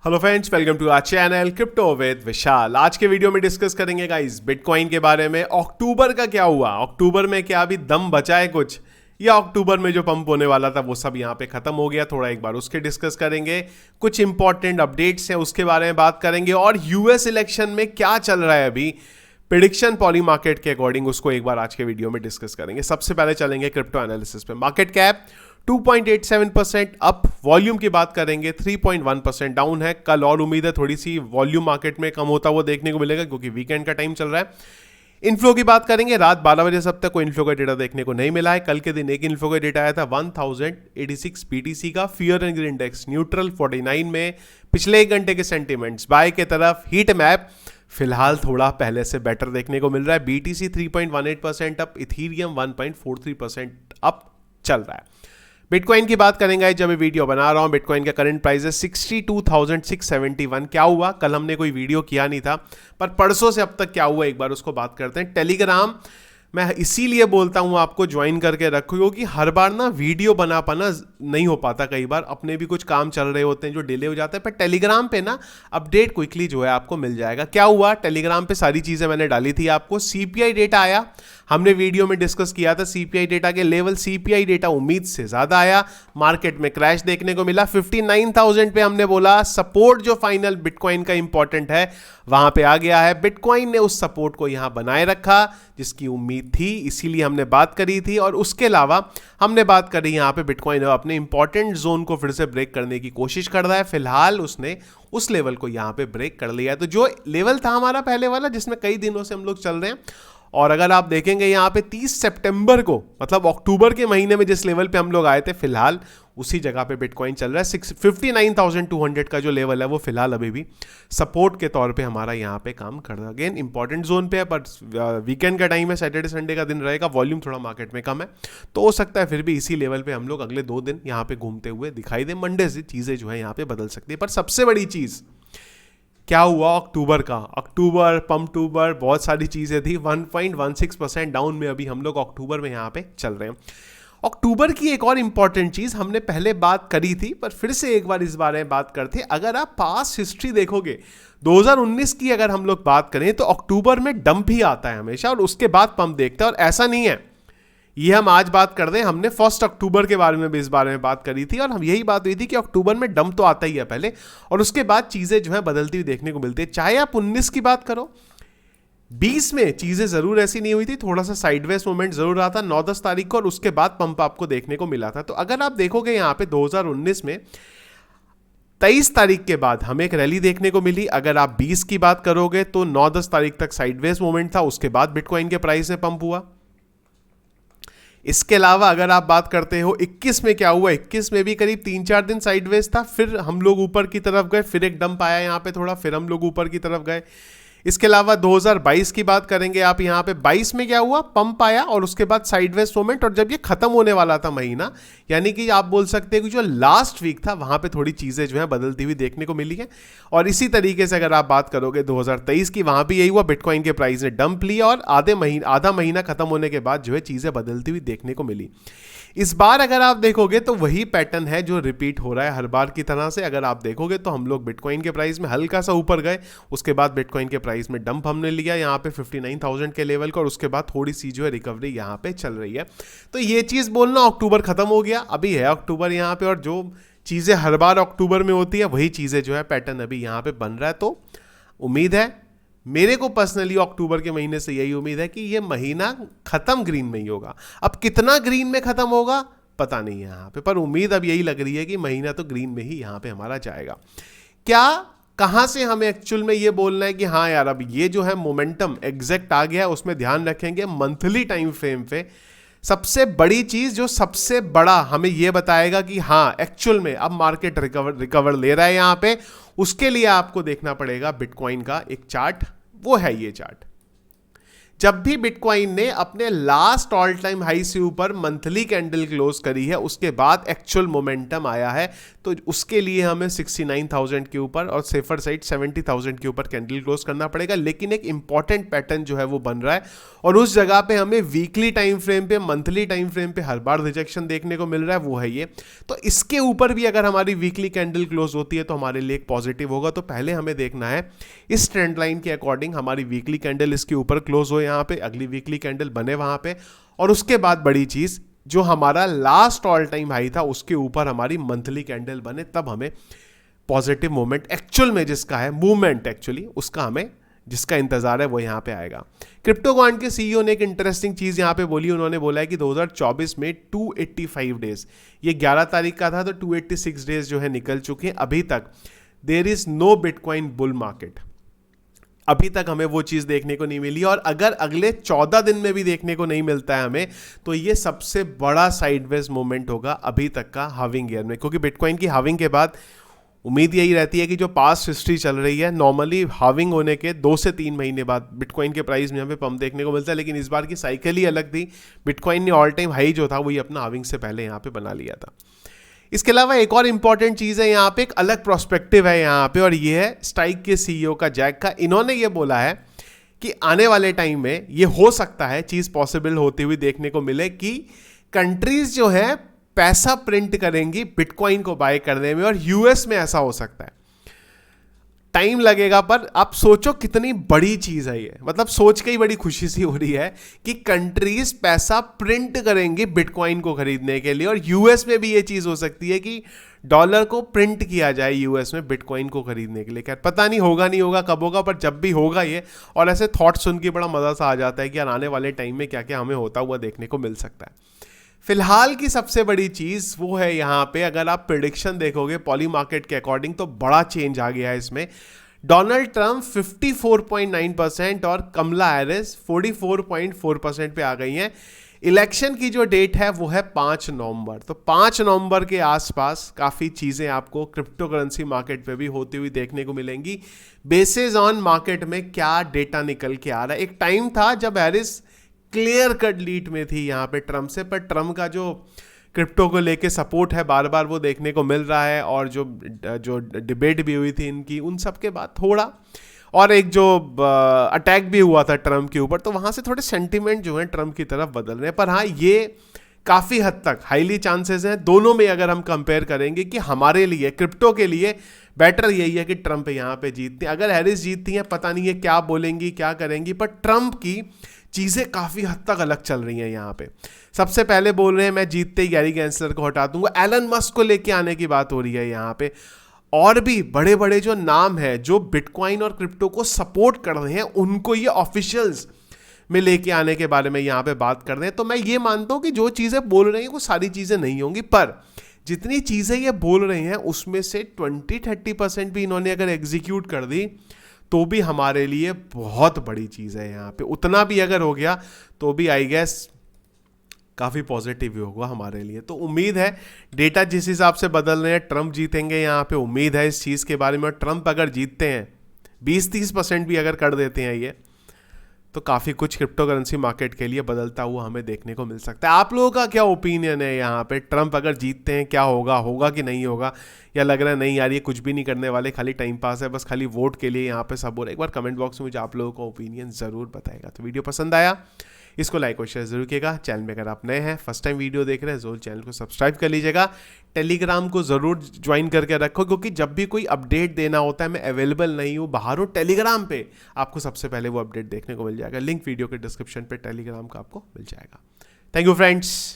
Hello friends, welcome to our channel crypto with Vishal. आज के video में डिस्कस करेंगे गाइस बिटकॉइन के बारे में। अक्टूबर का क्या हुआ, अक्टूबर में क्या अभी दम बचा है कुछ, या अक्टूबर में जो पंप होने वाला था वो सब यहाँ पे खत्म हो गया, थोड़ा एक बार उसके डिस्कस करेंगे। कुछ इंपॉर्टेंट अपडेट्स हैं उसके बारे में बात करेंगे, और यूएस इलेक्शन में क्या चल रहा है अभी प्रेडिक्शन पॉली मार्केट के अकॉर्डिंग, उसको एक बार आज के वीडियो में डिस्कस करेंगे। सबसे पहले चलेंगे क्रिप्टो एनालिसिस पे। मार्केट कैप 2.87% अप, वॉल्यूम की बात करेंगे 3.1% डाउन है। कल और उम्मीद है थोड़ी सी वॉल्यूम मार्केट में कम होता हुआ देखने को मिलेगा क्योंकि वीकेंड का टाइम चल रहा है। इनफ्लो की बात करेंगे, रात 12 बजे से अब तक कोई इनफ्लो का डेटा देखने को नहीं मिला है। कल के दिन एक इनफ्लो का डेटा आया था 1086 बीटीसी का। Fear and green index neutral 49 में। पिछले एक घंटे के सेंटीमेंट्स बाय के तरफ। हीट मैप फिलहाल थोड़ा पहले से बेटर देखने को मिल रहा है। बीटीसी 3.18% अप, इथीरियम 1.43% अप चल रहा है। बिटकॉइन की बात करेंगे जब ये वीडियो बना रहा हूं। बिटकॉइन का करंट प्राइस है 62,671। क्या हुआ, कल हमने कोई वीडियो किया नहीं था, पर परसों से अब तक क्या हुआ एक बार उसको बात करते हैं। टेलीग्राम मैं इसीलिए बोलता हूं आपको ज्वाइन करके रखो, क्योंकि हर बार ना वीडियो बना पाना नहीं हो पाता, कई बार अपने भी कुछ काम चल रहे होते हैं जो डिले हो जाता है। पर टेलीग्राम पे ना अपडेट क्विकली जो है आपको मिल जाएगा। क्या हुआ, टेलीग्राम पे सारी चीज़ें मैंने डाली थी आपको। सीपीआई डेटा आया, हमने वीडियो में डिस्कस किया था सीपीआई डेटा के लेवल। सीपीआई डेटा उम्मीद से ज़्यादा आया, मार्केट में क्रैश देखने को मिला। 59,000 पे हमने बोला सपोर्ट जो फाइनल बिटकॉइन का इंपॉर्टेंट है वहां पे आ गया है। बिटकॉइन ने उस सपोर्ट को यहां बनाए रखा जिसकी उम्मीद थी, इसीलिए हमने बात करी थी। और उसके अलावा हमने बात करी यहां पे बिटकॉइन अपने इंपॉर्टेंट जोन को फिर से ब्रेक करने की कोशिश कर रहा है। फिलहाल उसने उस लेवल को यहां पे ब्रेक कर लिया है। तो जो लेवल था हमारा पहले वाला जिसमें कई दिनों से हम लोग चल रहे हैं, और अगर आप देखेंगे यहाँ पे 30 सितंबर को, मतलब अक्टूबर के महीने में जिस लेवल पे हम लोग आए थे, फिलहाल उसी जगह पे बिटकॉइन चल रहा है। 59,200 का जो लेवल है वो फिलहाल अभी भी सपोर्ट के तौर पे हमारा यहाँ पे काम कर रहा है। अगेन इंपॉर्टेंट जोन पे है, पर वीकेंड का टाइम है, सैटरडे संडे का दिन रहेगा, वॉल्यूम थोड़ा मार्केट में कम है, तो हो सकता है फिर भी इसी लेवल पे हम लोग अगले 2 दिन यहाँ पे घूमते हुए दिखाई दे। मंडे से चीज़ें जो है यहाँ पे बदल सकती है। पर सबसे बड़ी चीज़ क्या हुआ अक्टूबर का, अक्टूबर पंपटूबर बहुत सारी चीज़ें थी। 1.16% डाउन में अभी हम लोग अक्टूबर में यहाँ पे चल रहे हैं। अक्टूबर की एक और इंपॉर्टेंट चीज़ हमने पहले बात करी थी, पर फिर से एक बार इस बारे में बात करते हैं। अगर आप पास्ट हिस्ट्री देखोगे 2019 की अगर हम लोग बात करें तो अक्टूबर में डंप ही आता है हमेशा, और उसके बाद पंप देखते हैं। और ऐसा नहीं है ये हम आज बात कर रहे हैं, हमने 1 अक्टूबर के बारे में भी इस बारे में बात करी थी, और हम यही बात हुई थी कि अक्टूबर में डंप तो आता ही है पहले, और उसके बाद चीज़ें जो है बदलती हुई देखने को मिलती है। चाहे आप 19 की बात करो, 20 में चीज़ें ज़रूर ऐसी नहीं हुई थी, थोड़ा सा साइडवेज मूवमेंट ज़रूर रहा था 9-10 तारीख को, और उसके बाद पंप आपको देखने को मिला था। तो अगर आप देखोगे यहाँ पे 2019 में 23 तारीख के बाद हमें एक रैली देखने को मिली। अगर आप 20 की बात करोगे तो 9-10 तारीख तक साइडवेज मूवमेंट था, उसके बाद बिटकॉइन के प्राइस में पंप हुआ। इसके अलावा अगर आप बात करते हो 21 में क्या हुआ, 21 में भी करीब 3-4 दिन साइडवेज था, फिर हम लोग ऊपर की तरफ गए, फिर एक डंप आया यहाँ पे थोड़ा, फिर हम लोग ऊपर की तरफ गए। इसके अलावा 2022 की बात करेंगे आप, यहाँ पे 22 में क्या हुआ, पंप आया और उसके बाद साइडवेज मूवमेंट, और जब ये खत्म होने वाला था महीना, यानी कि आप बोल सकते हैं कि जो लास्ट वीक था वहां पे थोड़ी चीजें जो है बदलती हुई देखने को मिली है। और इसी तरीके से अगर आप बात करोगे 2023 की, वहां भी यही हुआ, बिटकॉइन के प्राइस ने डंप लिया और आधा महीना खत्म होने के बाद जो है चीजें बदलती हुई देखने को मिली। इस बार अगर आप देखोगे तो वही पैटर्न है जो रिपीट हो रहा है हर बार की तरह से। अगर आप देखोगे तो हम लोग बिटकॉइन के प्राइस में हल्का सा ऊपर गए, उसके बाद बिटकॉइन के प्राइस में डंप हमने लिया यहाँ पे 59,000 के लेवल को, और उसके बाद थोड़ी सी जो है रिकवरी यहाँ पे चल रही है। तो ये चीज़ बोलना अक्टूबर खत्म हो गया, अभी है अक्टूबर यहाँ पे, और जो चीज़ें हर बार अक्टूबर में होती है वही चीज़ें जो है पैटर्न अभी यहाँ पे बन रहा है। तो उम्मीद है, मेरे को पर्सनली अक्टूबर के महीने से यही उम्मीद है कि ये महीना खत्म ग्रीन में ही होगा। अब कितना ग्रीन में खत्म होगा पता नहीं है यहाँ पे, पर उम्मीद अब यही लग रही है कि महीना तो ग्रीन में ही यहाँ पे हमारा जाएगा। क्या कहाँ से हमें एक्चुअल में ये बोलना है कि हाँ यार अब ये जो है मोमेंटम एग्जैक्ट आ गया है, उसमें ध्यान रखेंगे मंथली टाइम फ्रेम पे। सबसे बड़ी चीज जो सबसे बड़ा हमें ये बताएगा कि हाँ एक्चुअल में अब मार्केट रिकवर ले रहा है यहाँ पे, उसके लिए आपको देखना पड़ेगा बिटकॉइन का एक चार्ट, वो है ये चार्ट। जब भी बिटकॉइन ने अपने लास्ट ऑल टाइम हाई से ऊपर मंथली कैंडल क्लोज करी है, उसके बाद एक्चुअल मोमेंटम आया है, तो उसके लिए हमें 69,000 के ऊपर और सेफर साइड 70,000 के ऊपर कैंडल क्लोज करना पड़ेगा। लेकिन एक इंपॉर्टेंट पैटर्न जो है वो बन रहा है और उस जगह पे हमें वीकली टाइम फ्रेम पे, मंथली टाइम फ्रेम पे हर बार रिजेक्शन देखने को मिल रहा है, वो है ये। तो इसके ऊपर भी अगर हमारी वीकली कैंडल क्लोज होती है तो हमारे लिए एक पॉजिटिव होगा। तो पहले हमें देखना है इस ट्रेंड लाइन के अकॉर्डिंग हमारी वीकली कैंडल इसके ऊपर क्लोज हो, यहाँ पे अगली वीकली कैंडल बने वहां पे, और उसके बाद बड़ी चीज जो हमारा लास्ट ऑल टाइम हाई था उसके ऊपर हमारी मंथली कैंडल बने, तब हमें पॉजिटिव मूवमेंट एक्चुअल में जिसका है, मूवमेंट एक्चुअली उसका हमें जिसका इंतजार है वो यहाँ पे आएगा। क्रिप्टोकॉइन के सीईओ ने एक इंटरेस्टिंग चीज यहाँ पे बोली, उन्होंने बोला है कि 2024 में 285 डेज, ये 11 तारीख का था तो 286 डेज जो है निकल चुके हैं अभी तक। There is no bitcoin bull market, अभी तक हमें वो चीज देखने को नहीं मिली, और अगर अगले 14 दिन में भी देखने को नहीं मिलता है हमें, तो ये सबसे बड़ा साइडवेज मूवमेंट होगा अभी तक का हाविंग ईयर में। क्योंकि बिटकॉइन की हाविंग के बाद उम्मीद यही रहती है कि जो पास्ट हिस्ट्री चल रही है, नॉर्मली हाविंग होने के 2 से 3 महीने बाद बिटकॉइन के प्राइस में हमें पंप देखने को मिलता है, लेकिन इस बार की साइकिल ही अलग थी। बिटकॉइन ने ऑल टाइम हाई जो था वही अपना हाविंग से पहले यहाँ पे बना लिया था। इसके अलावा एक और इंपॉर्टेंट चीज है यहाँ पे, एक अलग प्रोस्पेक्टिव है यहाँ पे, और ये है स्ट्राइक के सीईओ का, जैक का। इन्होंने ये बोला है कि आने वाले टाइम में ये हो सकता है चीज पॉसिबल होती हुई देखने को मिले कि कंट्रीज जो है पैसा प्रिंट करेंगी बिटकॉइन को बाय करने में, और यूएस में ऐसा हो सकता है। टाइम लगेगा, पर आप सोचो कितनी बड़ी चीज है ये, मतलब सोच के ही बड़ी खुशी सी हो रही है कि कंट्रीज पैसा प्रिंट करेंगे बिटकॉइन को खरीदने के लिए, और यूएस में भी ये चीज हो सकती है कि डॉलर को प्रिंट किया जाए यूएस में बिटकॉइन को खरीदने के लिए। खैर पता नहीं होगा नहीं होगा कब होगा, पर जब भी होगा ये, और ऐसे थॉट सुन के बड़ा मजा सा आ जाता है कि यार आने वाले टाइम में क्या क्या हमें होता हुआ देखने को मिल सकता है। फिलहाल की सबसे बड़ी चीज वो है यहाँ पे, अगर आप प्रिडिक्शन देखोगे पॉली मार्केट के अकॉर्डिंग तो बड़ा चेंज आ गया है इसमें। डोनाल्ड ट्रंप 54.9% और कमला हैरिस 44.4% पे आ गई हैं। इलेक्शन की जो डेट है वो है 5 नवंबर, तो 5 नवंबर के आसपास काफ़ी चीज़ें आपको क्रिप्टो करेंसी मार्केट पे भी होती हुई देखने को मिलेंगी, बेसिस ऑन मार्केट में क्या डेटा निकल के आ रहा है। एक टाइम था जब हैरिस क्लियर कट लीड में थी यहाँ पे ट्रम्प से, पर ट्रम्प का जो क्रिप्टो को लेके सपोर्ट है बार बार वो देखने को मिल रहा है, और जो डिबेट भी हुई थी इनकी, उन सब के बाद थोड़ा, और एक जो अटैक भी हुआ था ट्रम्प के ऊपर, तो वहाँ से थोड़े सेंटीमेंट जो है ट्रम्प की तरफ बदल रहे हैं। पर हाँ, ये काफ़ी हद तक हाईली चांसेस हैं दोनों में, अगर हम कंपेयर करेंगे कि हमारे लिए क्रिप्टो के लिए बेटर यही है कि ट्रम्प यहाँ पे जीतती हैं। अगर हैरिस जीतती हैं पता नहीं है क्या बोलेंगी क्या करेंगी, पर ट्रम्प की चीज़ें काफ़ी हद तक अलग चल रही हैं यहाँ पे। सबसे पहले बोल रहे हैं मैं जीतते ही गैरी गैंसलर को हटा दूंगा, एलन मस्क को लेके आने की बात हो रही है यहाँ पे, और भी बड़े बड़े जो नाम हैं जो बिटकॉइन और क्रिप्टो को सपोर्ट कर रहे हैं उनको ये ऑफिशियल्स में लेके आने के बारे में यहाँ पे बात कर रहे हैं। तो मैं ये मानता हूँ कि जो चीज़ें बोल रहे हैं वो सारी चीज़ें नहीं होंगी, पर जितनी चीज़ें ये बोल रहे हैं उसमें से 20-30% भी इन्होंने अगर एग्जीक्यूट कर दी तो भी हमारे लिए बहुत बड़ी चीज़ है यहाँ पे। उतना भी अगर हो गया तो भी आई गेस काफ़ी पॉजिटिव ही होगा हमारे लिए। तो उम्मीद है डेटा जिस हिसाब से बदल रहे हैं ट्रम्प जीतेंगे यहाँ पे, उम्मीद है इस चीज़ के बारे में। और ट्रम्प अगर जीतते हैं 20-30% भी अगर कर देते हैं ये, तो काफ़ी कुछ क्रिप्टो करेंसी मार्केट के लिए बदलता हुआ हमें देखने को मिल सकता है। आप लोगों का क्या ओपिनियन है यहाँ पे, ट्रम्प अगर जीतते हैं क्या होगा, होगा कि नहीं होगा, या लग रहा है नहीं यार ये कुछ भी नहीं करने वाले, खाली टाइम पास है, बस खाली वोट के लिए यहाँ पे सब हो रहा है। एक बार कमेंट बॉक्स में मुझे आप लोगों का ओपिनियन ज़रूर बताएगा। तो वीडियो पसंद आया इसको लाइक और शेयर जरूर कीजिएगा। चैनल में अगर आप नए हैं, फर्स्ट टाइम वीडियो देख रहे हैं, जरूर चैनल को सब्सक्राइब कर लीजिएगा। टेलीग्राम को ज़रूर ज्वाइन करके रखो, क्योंकि जब भी कोई अपडेट देना होता है मैं अवेलेबल नहीं हूँ, बाहर हूँ, टेलीग्राम पे आपको सबसे पहले वो अपडेट देखने को मिल जाएगा। लिंक वीडियो के डिस्क्रिप्शन पे टेलीग्राम का आपको मिल जाएगा। Thank you friends.